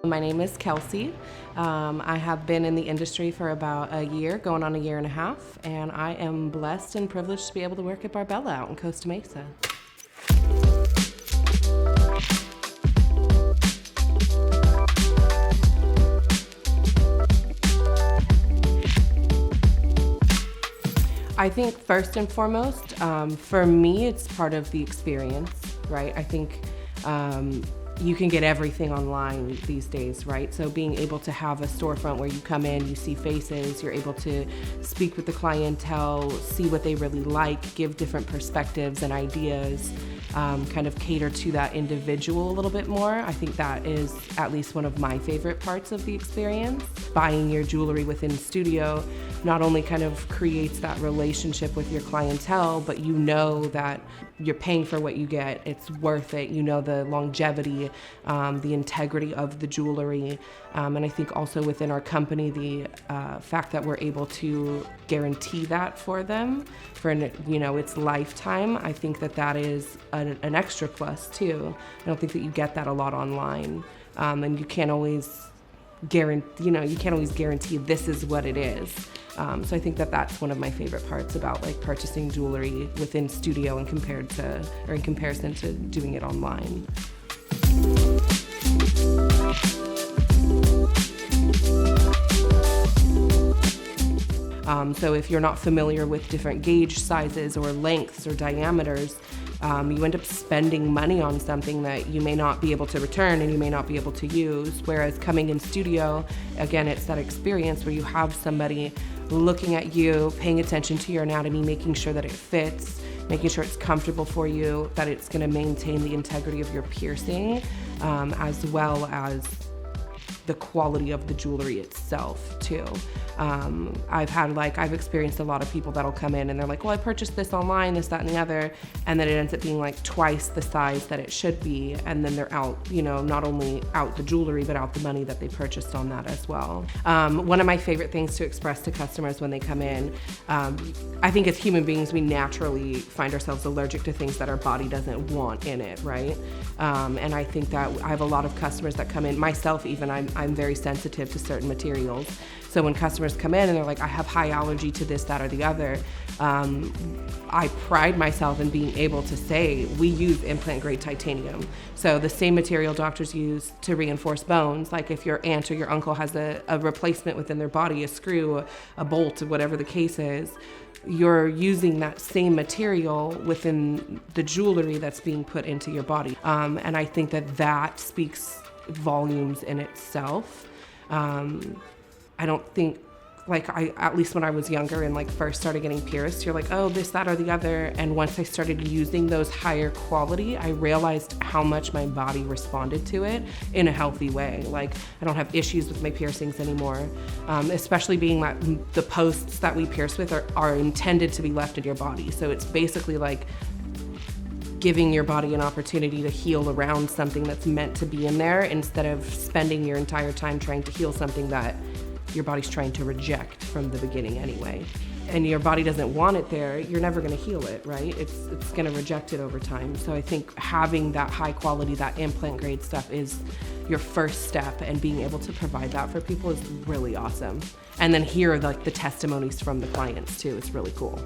My name is Kelsey. I have been in the industry for about a year, going on a year and a half, and I am blessed and privileged to be able to work at Barbella out in Costa Mesa. I think first and foremost, for me, it's part of the experience, right? I think you can get everything online these days, right? So being able to have a storefront where you come in, you see faces, you're able to speak with the clientele, see what they really like, give different perspectives and ideas, kind of cater to that individual a little bit more. I think that is at least one of my favorite parts of the experience. Buying your jewelry within studio not only kind of creates that relationship with your clientele, but you know that you're paying for what you get, it's worth it. You know the longevity, the integrity of the jewelry. And I think also within our company, the fact that we're able to guarantee that for them for its lifetime, I think that is an extra plus too. I don't think that you get that a lot online, and you can't always guarantee this is what it is. So I think that's one of my favorite parts about purchasing jewelry within studio in comparison to doing it online. So if you're not familiar with different gauge sizes or lengths or diameters, you end up spending money on something that you may not be able to return and you may not be able to use. Whereas coming in studio, again, it's that experience where you have somebody looking at you, paying attention to your anatomy, making sure that it fits, making sure it's comfortable for you, that it's going to maintain the integrity of your piercing, as well as the quality of the jewelry itself too. I've experienced a lot of people that'll come in and they're like, well, I purchased this online, this, that, and the other, and then it ends up being twice the size that it should be, and then they're out, not only out the jewelry, but out the money that they purchased on that as well. One of my favorite things to express to customers when they come in, I think as human beings, we naturally find ourselves allergic to things that our body doesn't want in it, right? And I think that I have a lot of customers that come in, myself even, I'm very sensitive to certain materials. So when customers come in and they're like, I have high allergy to this, that, or the other, I pride myself in being able to say, we use implant grade titanium. So the same material doctors use to reinforce bones, like if your aunt or your uncle has a replacement within their body, a screw, a bolt, whatever the case is, you're using that same material within the jewelry that's being put into your body. And I think that speaks volumes in itself. I don't think, at least when I was younger and first started getting pierced, you're like, oh, this, that, or the other. And once I started using those higher quality, I realized how much my body responded to it in a healthy way. I don't have issues with my piercings anymore, especially being that the posts that we pierce with are intended to be left in your body. So it's basically giving your body an opportunity to heal around something that's meant to be in there, instead of spending your entire time trying to heal something that your body's trying to reject from the beginning anyway. And your body doesn't want it there, you're never gonna heal it, right? It's gonna reject it over time. So I think having that high quality, that implant grade stuff is your first step, and being able to provide that for people is really awesome. And then hear the testimonies from the clients too, it's really cool.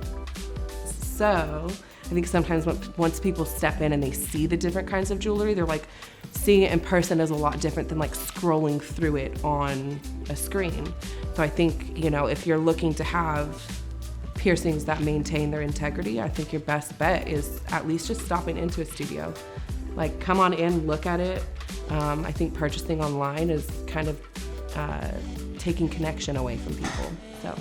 So I think sometimes once people step in and they see the different kinds of jewelry, they're like, seeing it in person is a lot different than scrolling through it on a screen. So I think, if you're looking to have piercings that maintain their integrity, I think your best bet is at least just stopping into a studio. Come on in, look at it. I think purchasing online is kind of taking connection away from people, so.